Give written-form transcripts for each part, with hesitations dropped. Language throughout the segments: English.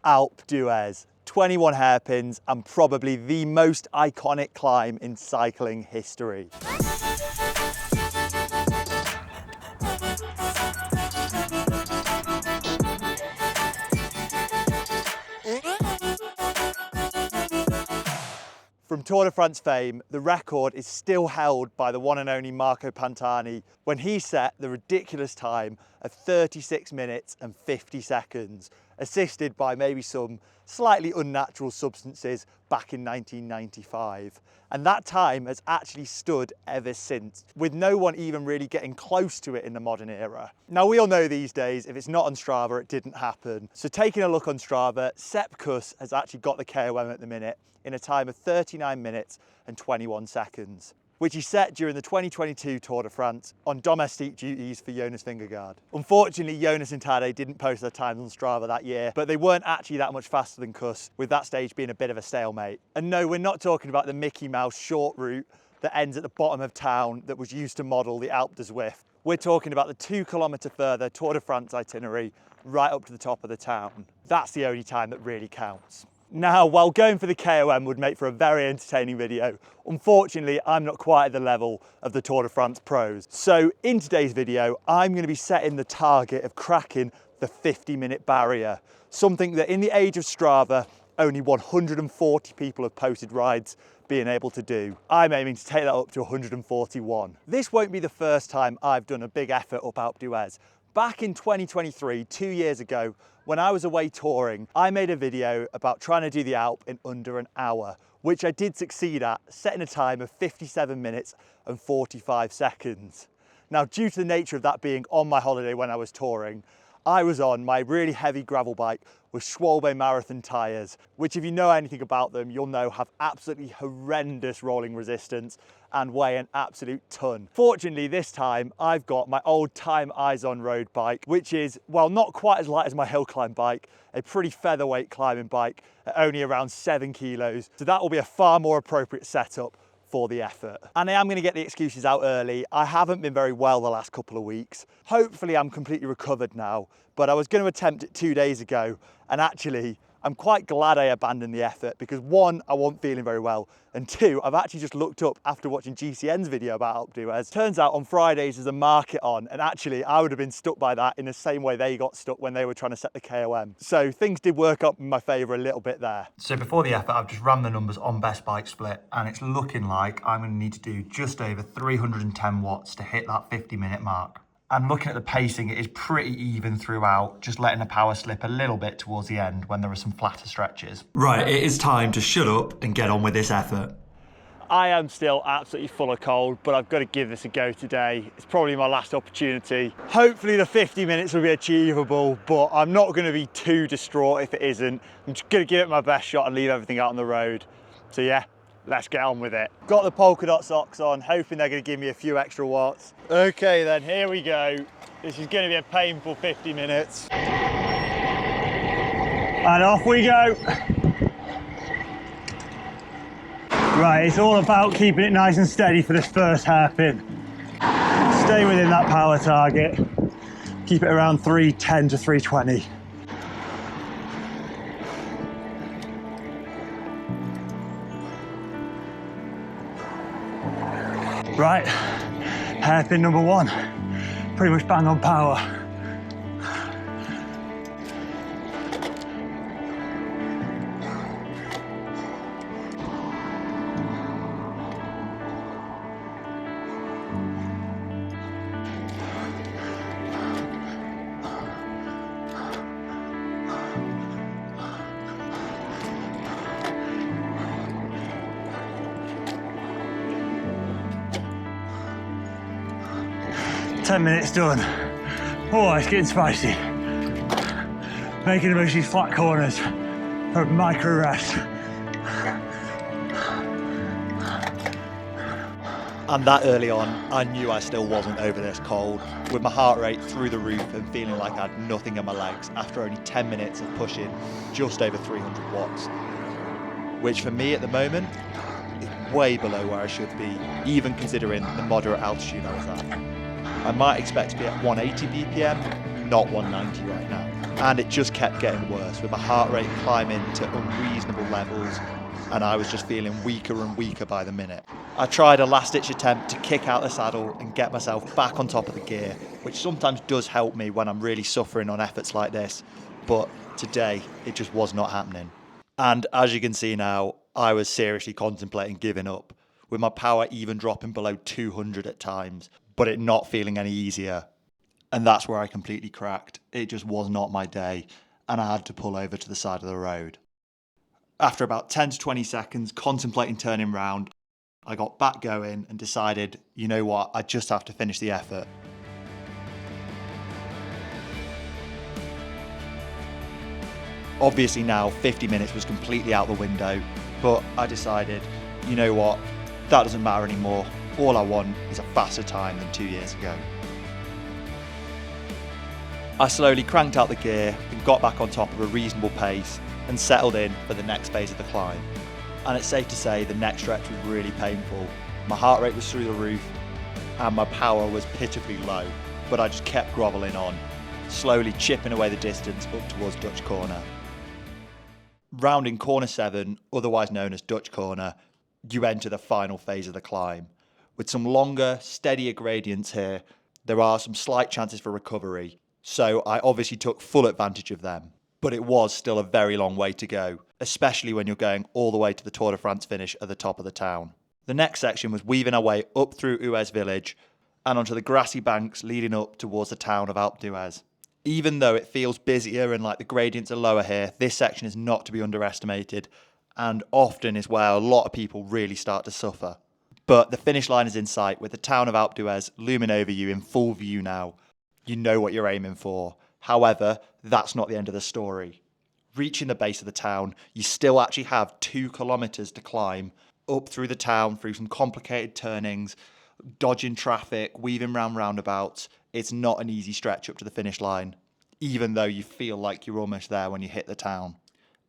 Alpe d'Huez, 21 hairpins and probably the most iconic climb in cycling history. From Tour de France fame, the record is still held by the one and only Marco Pantani when he set the ridiculous time of 36 minutes and 50 seconds, assisted by maybe some slightly unnatural substances back in 1995. And that time has actually stood ever since, with no one even really getting close to it in the modern era. Now, we all know these days, if it's not on Strava, it didn't happen. So taking a look on Strava, Sepp Kuss has actually got the KOM at the minute in a time of 39 minutes and 21 seconds, which he set during the 2022 Tour de France on domestique duties for Jonas Vingegaard. Unfortunately, Jonas and Tadej didn't post their times on Strava that year, but they weren't actually that much faster than Kuss, with that stage being a bit of a stalemate. And no, we're not talking about the Mickey Mouse short route that ends at the bottom of town that was used to model the Alpe d'Huez. We're talking about the 2 kilometre further Tour de France itinerary right up to the top of the town. That's the only time that really counts. Now, while going for the KOM would make for a very entertaining video, unfortunately, I'm not quite at the level of the Tour de France pros. So in today's video, I'm going to be setting the target of cracking the 50-minute barrier, something that in the age of Strava, only 140 people have posted rides being able to do. I'm aiming to take that up to 141. This won't be the first time I've done a big effort up Alpe d'Huez. Back in 2023, 2 years ago, when I was away touring, I made a video about trying to do the Alpe in under an hour, which I did succeed at, setting a time of 57 minutes and 45 seconds. Now, due to the nature of that being on my holiday when I was touring, I was on my really heavy gravel bike with Schwalbe marathon tyres, which if you know anything about them, you'll know have absolutely horrendous rolling resistance and weigh an absolute ton. Fortunately, this time I've got my old Time Eyes On road bike, which is, well, not quite as light as my hill climb bike, a pretty featherweight climbing bike at only around 7 kilos. So that will be a far more appropriate setup for the effort. And I am going to get the excuses out early. I haven't been very well the last couple of weeks. Hopefully I'm completely recovered now, but I was going to attempt it 2 days ago, and actually I'm quite glad I abandoned the effort because one, I wasn't feeling very well, and two, I've actually just looked up after watching GCN's video about Alpe d'Huez. Turns out on Fridays there's a market on, and actually I would have been stuck by that in the same way they got stuck when they were trying to set the KOM. So things did work up in my favour a little bit there. So before the effort, I've just ran the numbers on best bike split, and it's looking like I'm going to need to do just over 310 watts to hit that 50-minute mark. And looking at the pacing, it is pretty even throughout, just letting the power slip a little bit towards the end when there are some flatter stretches. Right, it is time to shut up and get on with this effort. I am still absolutely full of cold, but I've got to give this a go today. It's probably my last opportunity. Hopefully the 50 minutes will be achievable, but I'm not going to be too distraught if it isn't. I'm just going to give it my best shot and leave everything out on the road. So yeah, let's get on with it. Got the polka dot socks on, hoping they're going to give me a few extra watts. Okay then, here we go. This is going to be a painful 50 minutes. And off we go. Right, it's all about keeping it nice and steady for this first hairpin. Stay within that power target. Keep it around 310 to 320. Right, hairpin number one, pretty much bang on power. Ten minutes done. Oh, it's getting spicy. Making the most of these flat corners for a micro rest. And that early on, I knew I still wasn't over this cold, with my heart rate through the roof and feeling like I had nothing in my legs after only 10 minutes of pushing just over 300 watts, which for me at the moment is way below where I should be, even considering the moderate altitude I was at. I might expect to be at 180 BPM, not 190 right now. And it just kept getting worse, with my heart rate climbing to unreasonable levels, and I was just feeling weaker and weaker by the minute. I tried a last-ditch attempt to kick out the saddle and get myself back on top of the gear, which sometimes does help me when I'm really suffering on efforts like this, but today it just was not happening. And as you can see now, I was seriously contemplating giving up, with my power even dropping below 200 at times, but it not feeling any easier. And that's where I completely cracked. It just was not my day, and I had to pull over to the side of the road. After about 10 to 20 seconds contemplating turning round, I got back going and decided, you know what, I just have to finish the effort. Obviously now 50 minutes was completely out the window, but I decided, you know what, that doesn't matter anymore. All I want is a faster time than 2 years ago. I slowly cranked out the gear and got back on top of a reasonable pace and settled in for the next phase of the climb. And it's safe to say the next stretch was really painful. My heart rate was through the roof and my power was pitifully low, but I just kept grovelling on, slowly chipping away the distance up towards Dutch Corner. Rounding corner 7, otherwise known as Dutch Corner, you enter the final phase of the climb. With some longer, steadier gradients here, there are some slight chances for recovery, so I obviously took full advantage of them. But it was still a very long way to go, especially when you're going all the way to the Tour de France finish at the top of the town. The next section was weaving our way up through Uez village and onto the grassy banks leading up towards the town of Alpe d'Huez. Even though it feels busier and like the gradients are lower here, this section is not to be underestimated, and often is where a lot of people really start to suffer. But the finish line is in sight, with the town of Alpe d'Huez looming over you in full view now. You know what you're aiming for. However, that's not the end of the story. Reaching the base of the town, you still actually have 2 kilometres to climb up through the town, through some complicated turnings, dodging traffic, weaving round roundabouts. It's not an easy stretch up to the finish line, even though you feel like you're almost there when you hit the town.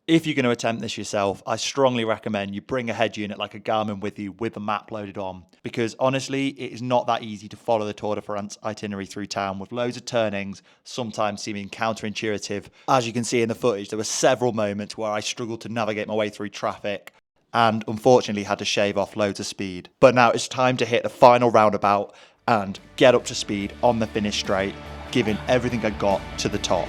If you're going to attempt this yourself, I strongly recommend you bring a head unit like a Garmin with you with the map loaded on, because honestly, it is not that easy to follow the Tour de France itinerary through town with loads of turnings, sometimes seeming counterintuitive. As you can see in the footage, there were several moments where I struggled to navigate my way through traffic and unfortunately had to shave off loads of speed. But now it's time to hit the final roundabout and get up to speed on the finish straight, giving everything I got to the top.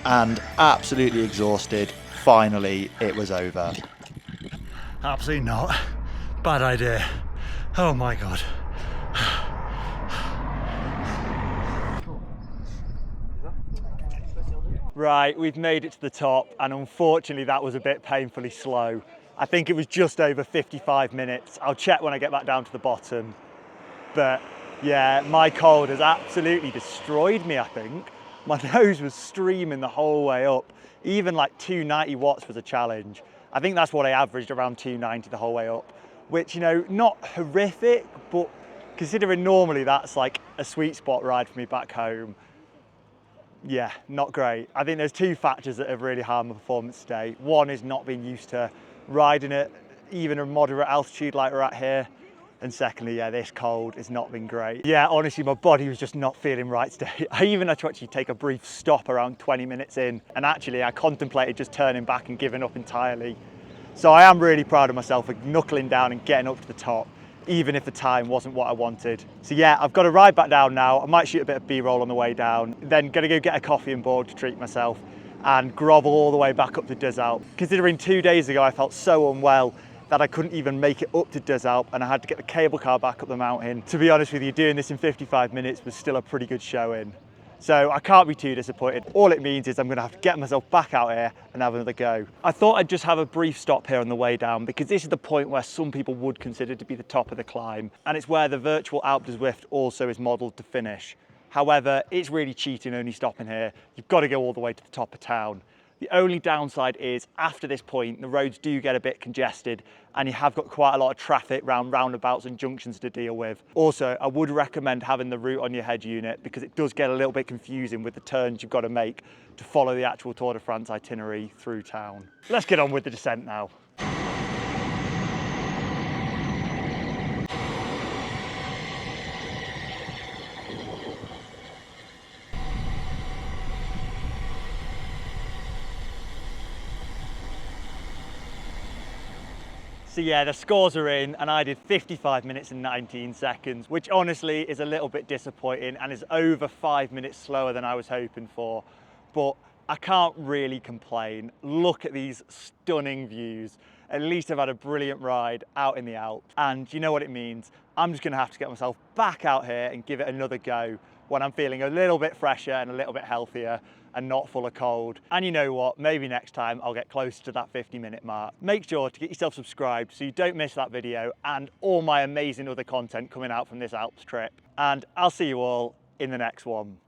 And absolutely exhausted, finally it was over. Absolutely not. Bad idea. Oh my god. Right, we've made it to the top, and unfortunately that was a bit painfully slow. I think it was just over 55 minutes. I'll check when I get back down to the bottom. But yeah, my cold has absolutely destroyed me, I think. My nose was streaming the whole way up. Even like 290 watts was a challenge. I think that's what I averaged, around 290 the whole way up, which, you know, not horrific, but considering normally that's like a sweet spot ride for me back home, yeah, not great. I think there's 2 factors that have really harmed my performance today. One is not being used to riding at even a moderate altitude like we're at here. And secondly, yeah, this cold has not been great. Yeah, honestly, my body was just not feeling right today. I even had to actually take a brief stop around 20 minutes in. And actually, I contemplated just turning back and giving up entirely. So I am really proud of myself for knuckling down and getting up to the top, even if the time wasn't what I wanted. So yeah, I've got to ride back down now. I might shoot a bit of B-roll on the way down, then gonna go get a coffee and board to treat myself and grovel all the way back up to Des Alpes. Considering 2 days ago I felt so unwell that I couldn't even make it up to Des Alpes and I had to get the cable car back up the mountain. To be honest with you, doing this in 55 minutes was still a pretty good showing. So I can't be too disappointed. All it means is I'm gonna have to get myself back out here and have another go. I thought I'd just have a brief stop here on the way down because this is the point where some people would consider to be the top of the climb, and it's where the virtual Alpe d'Huez Zwift also is modelled to finish. However, it's really cheating only stopping here. You've got to go all the way to the top of town. The only downside is after this point, the roads do get a bit congested and you have got quite a lot of traffic round roundabouts and junctions to deal with. Also, I would recommend having the route on your head unit because it does get a little bit confusing with the turns you've got to make to follow the actual Tour de France itinerary through town. Let's get on with the descent now. So yeah, the scores are in and I did 55 minutes and 19 seconds, which honestly is a little bit disappointing and is over 5 minutes slower than I was hoping for. But I can't really complain. Look at these stunning views. At least I've had a brilliant ride out in the Alps. And you know what it means? I'm just gonna have to get myself back out here and give it another go when I'm feeling a little bit fresher and a little bit healthier and not full of cold. And you know what, maybe next time I'll get closer to that 50-minute mark. Make sure to get yourself subscribed so you don't miss that video and all my amazing other content coming out from this Alps trip. And I'll see you all in the next one.